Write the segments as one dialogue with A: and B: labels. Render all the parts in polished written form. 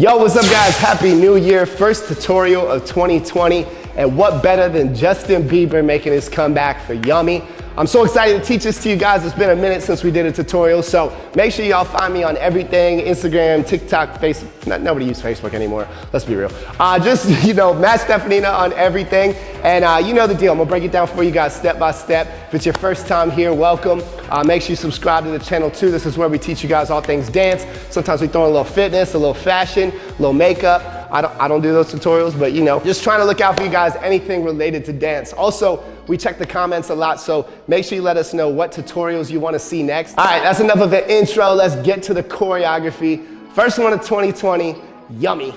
A: Yo, what's up guys? Happy New Year. First tutorial of 2020. And what better than Justin Bieber making his comeback for Yummy. I'm so excited to teach this to you guys. It's been a minute since we did a tutorial, so make sure y'all find me on everything, Instagram, TikTok, Facebook. Nobody uses Facebook anymore, let's be real. Just, Matt Steffanina on everything. And you know the deal, I'm gonna break it down for you guys step by step. If it's your first time here, welcome. Make sure you subscribe to the channel too. This is where we teach you guys all things dance. Sometimes we throw in a little fitness, a little fashion, a little makeup. I don't do those tutorials, but just trying to look out for you guys, anything related to dance. Also, we check the comments a lot, so make sure you let us know what tutorials you want to see next. All right, that's enough of an intro. Let's get to the choreography. First one of 2020, Yummy.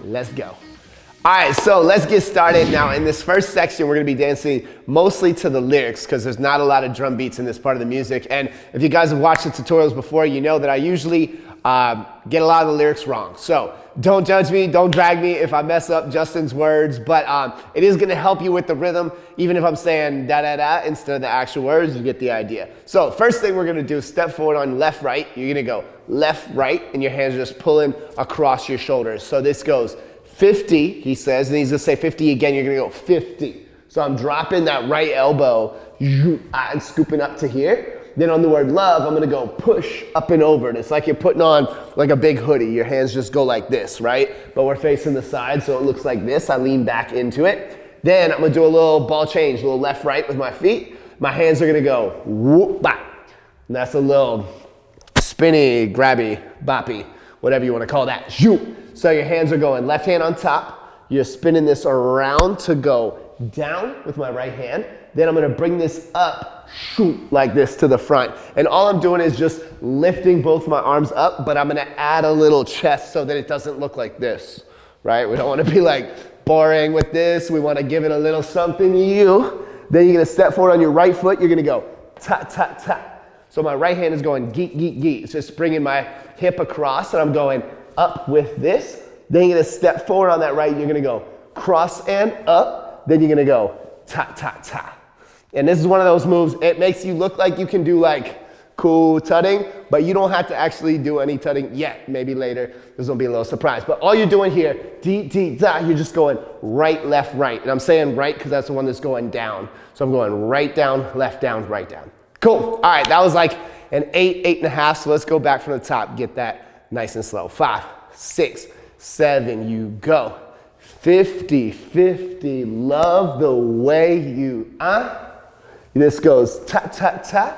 A: Let's go. All right, so let's get started. Now, in this first section, we're gonna be dancing mostly to the lyrics because there's not a lot of drum beats in this part of the music. And if you guys have watched the tutorials before, you know that I usually get a lot of the lyrics wrong. So don't judge me, don't drag me if I mess up Justin's words, but it is gonna help you with the rhythm. Even if I'm saying da-da-da instead of the actual words, you get the idea. So first thing we're gonna do is step forward on left, right. You're gonna go left, right, and your hands are just pulling across your shoulders. So this goes 50, he says, and he's gonna say 50 again, you're gonna go 50. So I'm dropping that right elbow and scooping up to here. Then on the word love, I'm gonna go push up and over. And it's like you're putting on like a big hoodie. Your hands just go like this, right? But we're facing the side, so it looks like this. I lean back into it. Then I'm gonna do a little ball change, a little left, right with my feet. My hands are gonna go whoop, bop. And that's a little spinny, grabby, boppy, whatever you wanna call that. So your hands are going left hand on top. You're spinning this around to go down with my right hand. Then I'm gonna bring this up, like this to the front. And all I'm doing is just lifting both my arms up, but I'm gonna add a little chest so that it doesn't look like this, right? We don't wanna be like boring with this. We wanna give it a little something to you. Then you're gonna step forward on your right foot. You're gonna go ta, ta, ta. So my right hand is going geet, geet, geet. It's just bringing my hip across and I'm going up with this. Then you're gonna step forward on that right. You're gonna go cross and up. Then you're gonna go ta, ta, ta. And this is one of those moves, it makes you look like you can do like cool tutting, but you don't have to actually do any tutting yet. Maybe later, there's gonna be a little surprise. But all you're doing here, dee, dee, da, you're just going right, left, right. And I'm saying right because that's the one that's going down. So I'm going right down, right down. Cool, all right, that was like an 8.5. So let's go back from the top, get that nice and slow. 5, 6, 7, you go. 50, 50, love the way you, This goes ta, ta, ta,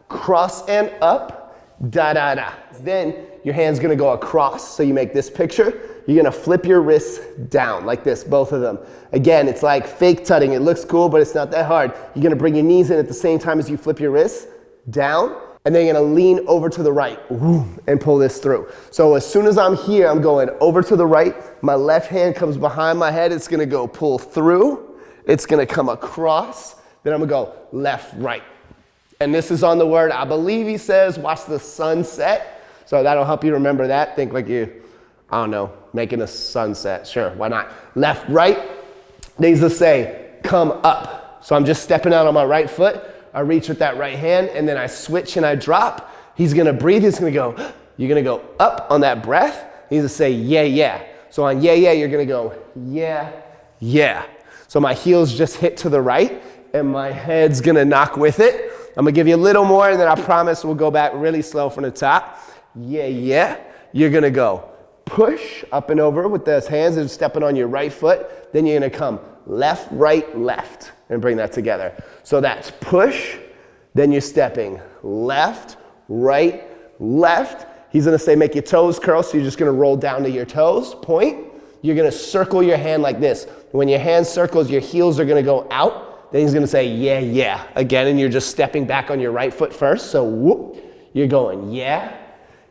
A: cross and up, da, da, da. Then your hand's gonna go across, so you make this picture. You're gonna flip your wrists down like this, both of them. Again, it's like fake tutting. It looks cool, but it's not that hard. You're gonna bring your knees in at the same time as you flip your wrists down, and then you're gonna lean over to the right and pull this through. So as soon as I'm here, I'm going over to the right. My left hand comes behind my head. It's gonna go pull through. It's gonna come across. Then I'm gonna go left, right. And this is on the word, I believe he says, watch the sunset. So that'll help you remember that. Think like you, I don't know, making a sunset. Sure, why not? Left, right. These will say, come up. So I'm just stepping out on my right foot. I reach with that right hand and then I switch and I drop. He's gonna breathe, he's gonna go, you're gonna go up on that breath. He's gonna say, yeah, yeah. So on yeah, yeah, you're gonna go, yeah, yeah. So my heels just hit to the right and my head's gonna knock with it. I'm gonna give you a little more and then I promise we'll go back really slow from the top. Yeah, yeah. You're gonna go push up and over with those hands and stepping on your right foot. Then you're gonna come left, right, left and bring that together. So that's push, then you're stepping left, right, left. He's gonna say make your toes curl, so you're just gonna roll down to your toes, point. You're gonna circle your hand like this. When your hand circles, your heels are gonna go out. Then he's gonna say, yeah, yeah, again, and you're just stepping back on your right foot first. So whoop, you're going, yeah,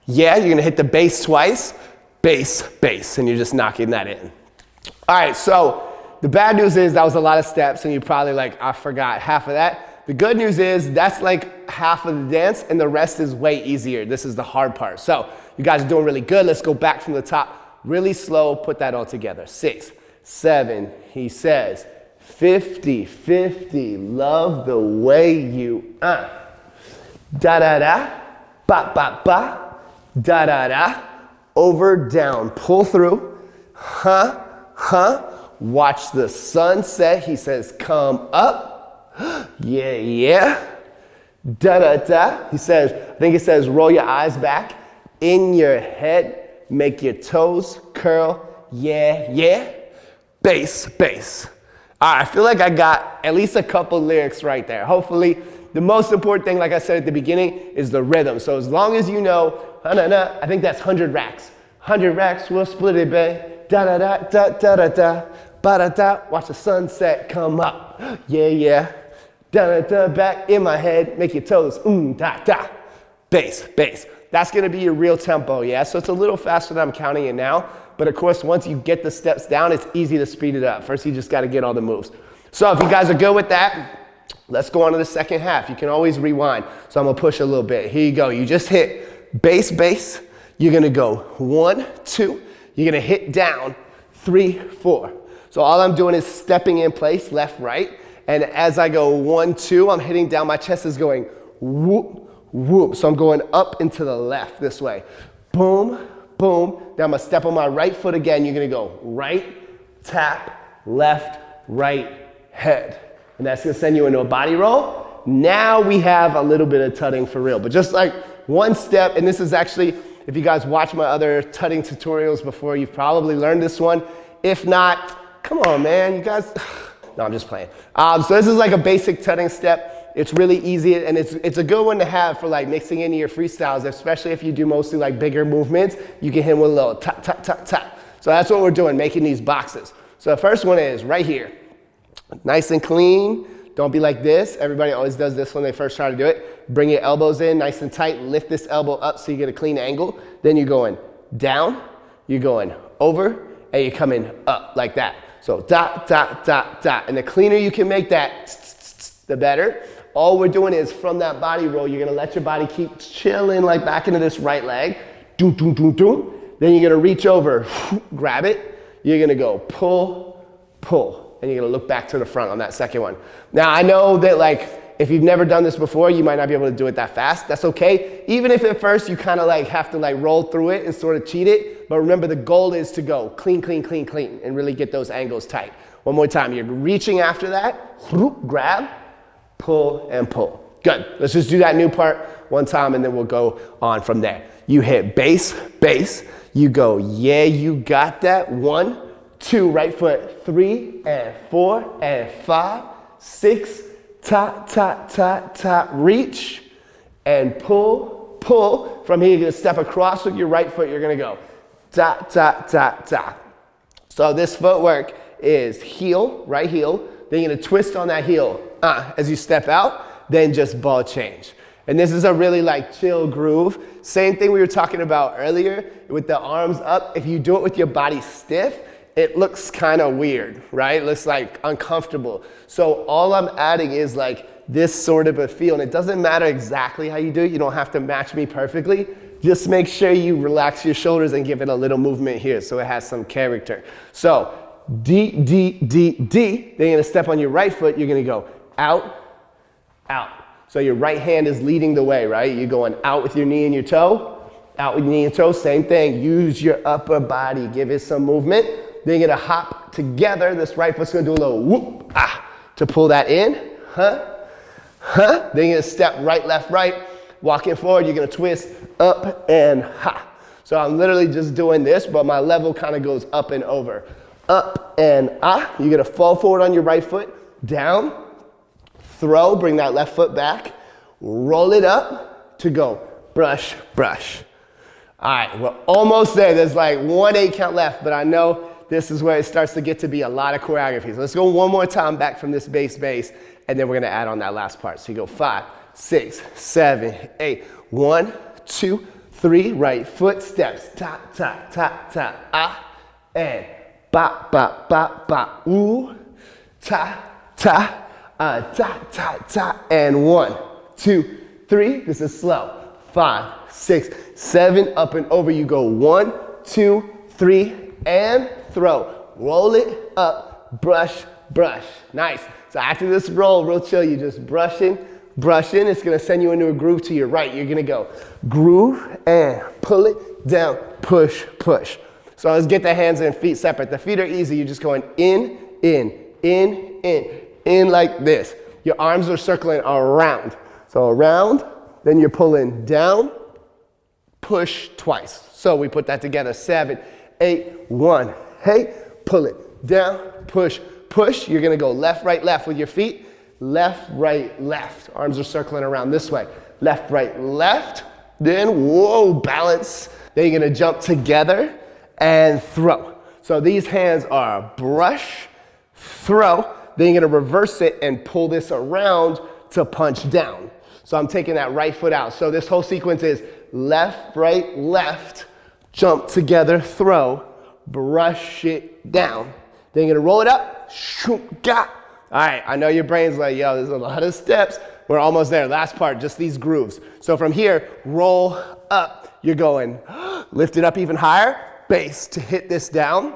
A: yeah, you're gonna hit the bass twice, bass, bass, and you're just knocking that in. All right, so the bad news is that was a lot of steps, and you're probably like, I forgot half of that. The good news is that's like half of the dance, and the rest is way easier. This is the hard part. So you guys are doing really good. Let's go back from the top, really slow, put that all together. 6, 7, he says, 50, 50, love the way you, da da da, ba ba ba, da da da, over, down, pull through, watch the sunset. He says, come up, yeah, da-da-da. He says, I think it says, roll your eyes back, in your head, make your toes curl, yeah, bass. All right, I feel like I got at least a couple lyrics right there. Hopefully, the most important thing, like I said at the beginning, is the rhythm. So as long as you know, I think that's 100 racks. 100 racks, we'll split it, babe. Da-da-da, ba-da-da, watch the sunset come up. Yeah. Da-da-da, back in my head, make your toes, da-da. Bass. That's gonna be your real tempo, yeah? So it's a little faster than I'm counting it now, but of course, once you get the steps down, it's easy to speed it up. First, you just gotta get all the moves. So if you guys are good with that, let's go on to the second half. You can always rewind. So I'm gonna push a little bit. Here you go. You just hit bass. You're gonna go 1, 2. You're gonna hit down 3, 4. So all I'm doing is stepping in place, left, right. And as I go 1, 2, I'm hitting down. My chest is going whoop. So I'm going up and to the left this way. Boom. Now I'm gonna step on my right foot again. You're gonna go right, tap, left, right, head. And that's gonna send you into a body roll. Now we have a little bit of tutting for real, but just like one step, and this is actually, if you guys watch my other tutting tutorials before, you've probably learned this one. If not, come on, man, you guys, no, I'm just playing. So this is like a basic tutting step. It's really easy, and it's a good one to have for like mixing into your freestyles, especially if you do mostly like bigger movements. You can hit with a little tap, tap, tap, tap. So that's what we're doing, making these boxes. So the first one is right here. Nice and clean. Don't be like this. Everybody always does this when they first try to do it. Bring your elbows in nice and tight. Lift this elbow up so you get a clean angle. Then you're going down, you're going over, and you're coming up like that. So dot, dot, dot, dot. And the cleaner you can make that, the better. All we're doing is from that body roll, you're gonna let your body keep chilling like back into this right leg. Doom, doom, doom, doom. Then you're gonna reach over, grab it. You're gonna go pull, pull. And you're gonna look back to the front on that second one. Now I know that like, if you've never done this before, you might not be able to do it that fast. That's okay. Even if at first you kind of like have to like roll through it and sort of cheat it. But remember the goal is to go clean, clean, clean, clean and really get those angles tight. One more time, you're reaching after that, grab, pull, and pull. Good, let's just do that new part one time and then we'll go on from there. You hit bass, you go, yeah, you got that. 1, 2, right foot, 3 and 4 and 5, 6, tap, tap, tap, tap, reach, and pull, pull. From here, you're gonna step across with your right foot, you're gonna go, tap, tap, tap, tap. So this footwork is heel, right heel, then you're gonna twist on that heel as you step out, then just ball change. And this is a really like chill groove. Same thing we were talking about earlier with the arms up. If you do it with your body stiff, it looks kind of weird, right? It looks like uncomfortable. So all I'm adding is like this sort of a feel. And it doesn't matter exactly how you do it. You don't have to match me perfectly. Just make sure you relax your shoulders and give it a little movement here so it has some character. So D, D, D, D. Then you're gonna step on your right foot. You're gonna go out, out. So your right hand is leading the way, right? You're going out with your knee and your toe, out with your knee and toe, same thing. Use your upper body, give it some movement. Then you're gonna hop together. This right foot's gonna do a little whoop, to pull that in, Then you're gonna step right, left, right. Walking forward, you're gonna twist up and ha. So I'm literally just doing this, but my level kind of goes up and over. Up and you're gonna fall forward on your right foot, down, throw, bring that left foot back, roll it up to go brush, brush. All right, we're almost there. There's like 1 8 count left, but I know this is where it starts to get to be a lot of choreography. So let's go one more time back from this bass, and then we're gonna add on that last part. So you go 5, 6, 7, 8. 1, 2, 3, right foot steps, tap, tap, tap, tap, and ba, ba, ba, ba, ooh, ta, ta, ta, ta, ta, and 1, 2, 3. This is slow. 5, 6, 7, up and over. You go 1, 2, 3, and throw. Roll it up, brush, brush. Nice. So after this roll, real chill, you're just brushing, brush in. It's gonna send you into a groove to your right. You're gonna go groove and pull it down, push, push. So let's get the hands and feet separate. The feet are easy. You're just going in, in like this. Your arms are circling around. So around, then you're pulling down, push twice. So we put that together, 7, 8, 1. Hey, pull it down, push, push. You're gonna go left, right, left with your feet. Left, right, left. Arms are circling around this way. Left, right, left. Then, whoa, balance. Then you're gonna jump together and throw. So these hands are brush, throw. Then you're gonna reverse it and pull this around to punch down. So I'm taking that right foot out. So this whole sequence is left, right, left, jump together, throw, brush it down. Then you're gonna roll it up, shoot, got. All right, I know your brain's like, yo, there's a lot of steps. We're almost there, last part, just these grooves. So from here, roll up. You're going, lift it up even higher, base to hit this down.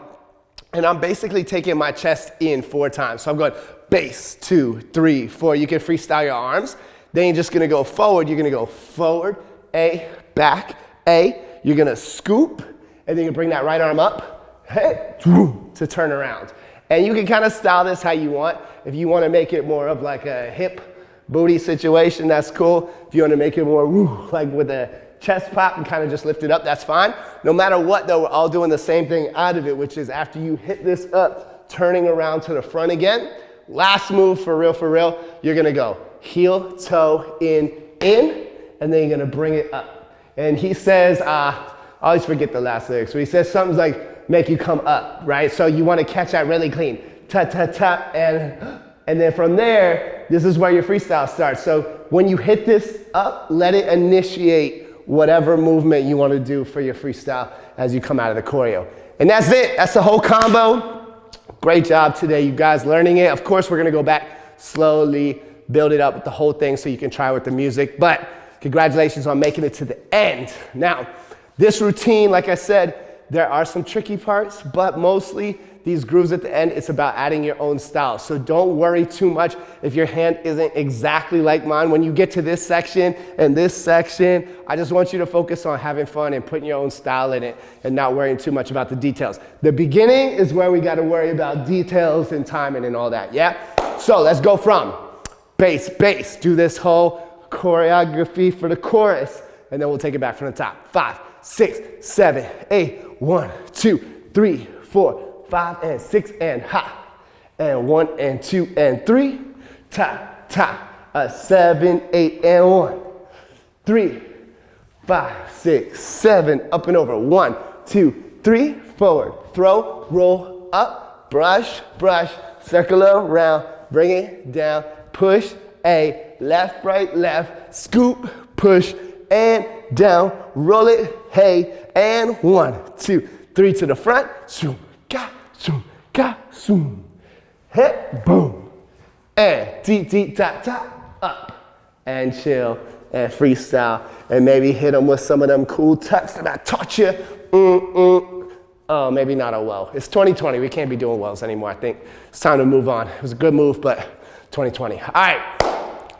A: And I'm basically taking my chest in 4 times. So I'm going base, 2, 3, 4. You can freestyle your arms. Then you're just gonna go forward. You're gonna go forward, A, back, A. You're gonna scoop, and then you bring that right arm up, hey, to turn around. And you can kind of style this how you want. If you want to make it more of like a hip booty situation, that's cool. If you want to make it more like with a chest pop and kind of just lift it up, that's fine. No matter what though, we're all doing the same thing out of it, which is after you hit this up, turning around to the front again. Last move for real, you're gonna go heel, toe, in, and then you're gonna bring it up. And he says, I always forget the last lyrics, but he says something like, make you come up, right? So you wanna catch that really clean. Ta, ta, ta, and then from there, this is where your freestyle starts. So when you hit this up, let it initiate whatever movement you wanna do for your freestyle as you come out of the choreo. And that's it, that's the whole combo. Great job today, you guys learning it. Of course, we're gonna go back slowly, build it up with the whole thing so you can try with the music, but congratulations on making it to the end. Now, this routine, like I said, there are some tricky parts, but mostly these grooves at the end, it's about adding your own style. So don't worry too much if your hand isn't exactly like mine. When you get to this section and this section, I just want you to focus on having fun and putting your own style in it and not worrying too much about the details. The beginning is where we gotta worry about details and timing and all that, yeah? So let's go from bass, bass. Do this whole choreography for the chorus, and then we'll take it back from the top. 5, 6, 7, 8, 1, 2, 3, 4, 5, and 6, and ha. And 1, and 2, and 3. Ta, ta. 7, 8, and 1. 3, 5, 6, 7. Up and over. 1, 2, 3. Forward. Throw, roll, up, brush, brush, circle around, bring it down, push, A, left, right, left, scoop, push, and down, roll it, hey, and 1, 2, 3 to the front, zoom, ga, zoom, hit, boom, and dee, ta, ta, up, and chill, and freestyle, and maybe hit them with some of them cool tucks that I taught you. Oh, maybe not a well. It's 2020, we can't be doing wells anymore, I think. It's time to move on. It was a good move, but 2020. All right,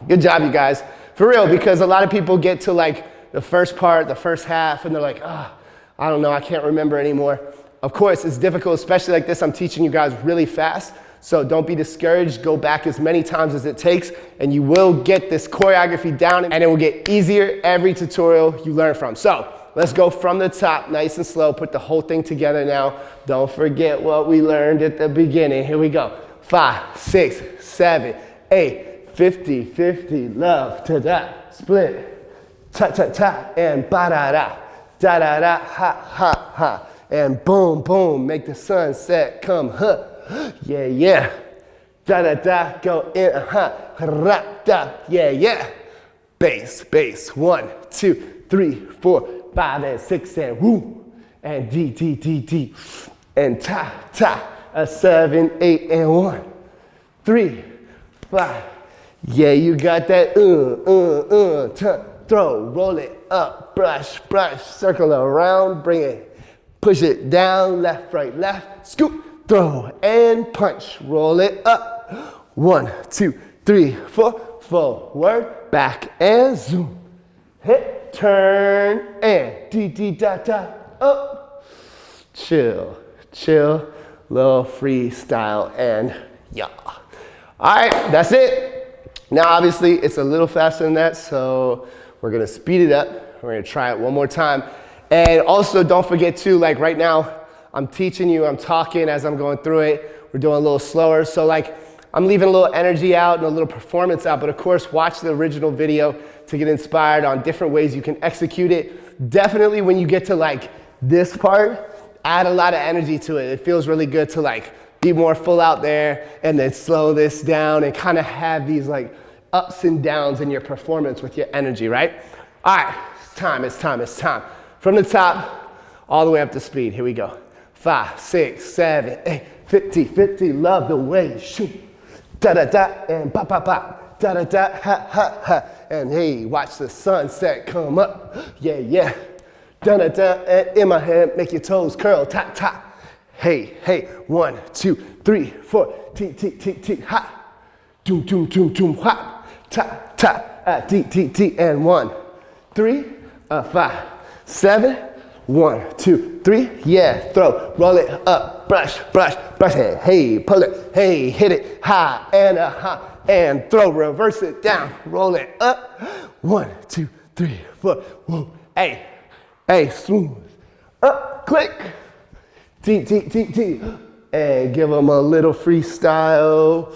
A: good job, you guys. For real, because a lot of people get to like the first part, the first half, and they're like, I don't know, I can't remember anymore. Of course, it's difficult, especially like this. I'm teaching you guys really fast, so don't be discouraged. Go back as many times as it takes, and you will get this choreography down, and it will get easier every tutorial you learn from. So let's go from the top, nice and slow, put the whole thing together now. Don't forget what we learned at the beginning. Here we go. 5, 6, 7, 8, 50, 50, love, ta-da, split, ta-ta-ta, and ba-da-da, da-da-da, ha, and boom, boom, make the sunset come, yeah, da-da-da, go in, ra-da, yeah, bass, bass, 1, 2, 3, 4, 5, and 6, and woo, and D, and ta, 7, 8, and 1, 3, 5, yeah, you got that, throw, roll it up, brush, circle around, bring it, push it down, left, right, left, scoop, throw, and punch, roll it up, 1, 2, 3, 4, forward, back and zoom. Hit, turn, and dee-dee-da-da, up. Chill, chill, little freestyle, and yeah. All right, that's it. Now, obviously, it's a little faster than that, so we're gonna speed it up. We're gonna try it one more time. And also, don't forget too, like right now, I'm teaching you, I'm talking as I'm going through it. We're doing a little slower, so like, I'm leaving a little energy out and a little performance out, but of course, watch the original video to get inspired on different ways you can execute it. Definitely when you get to like this part, add a lot of energy to it. It feels really good to like be more full out there and then slow this down and kind of have these like ups and downs in your performance with your energy, right? All right, it's time, it's time, it's time. From the top, all the way up to speed. Here we go. 5, 6, 7, 8, 50, 50, love the way you shoot. Da-da-da, and ba-ba-ba, da-da-da, ha-ha-ha. And hey, watch the sunset come up. Yeah, yeah. Da-da-da, and in my head, make your toes curl, ta-ta. Hey, hey, 1, 2, 3, 4, tick, ha. Doom, doom, doom, doom, ha. Ta, t, and 1, 3, 5, 7, 1, 2, 3, yeah, throw, roll it up, brush, brush, brush it, hey, pull it, hey, hit it, high, and throw, reverse it down, roll it up, 1, 2, 3, 4, whoa, hey, hey, smooth, up, click, t, and give them a little freestyle,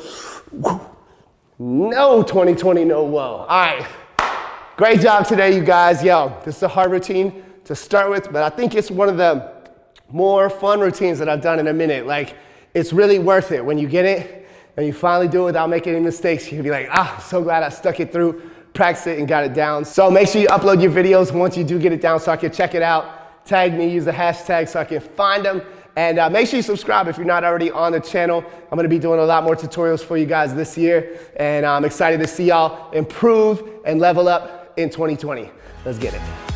A: no 2020, no whoa, all right, great job today, you guys, yo, this is a hard routine to start with, but I think it's one of the more fun routines that I've done in a minute. Like, it's really worth it when you get it and you finally do it without making any mistakes. You can be like, ah, I'm so glad I stuck it through, practice it and got it down. So make sure you upload your videos once you do get it down so I can check it out. Tag me, use the hashtag so I can find them. And make sure you subscribe if you're not already on the channel. I'm gonna be doing a lot more tutorials for you guys this year. And I'm excited to see y'all improve and level up in 2020. Let's get it.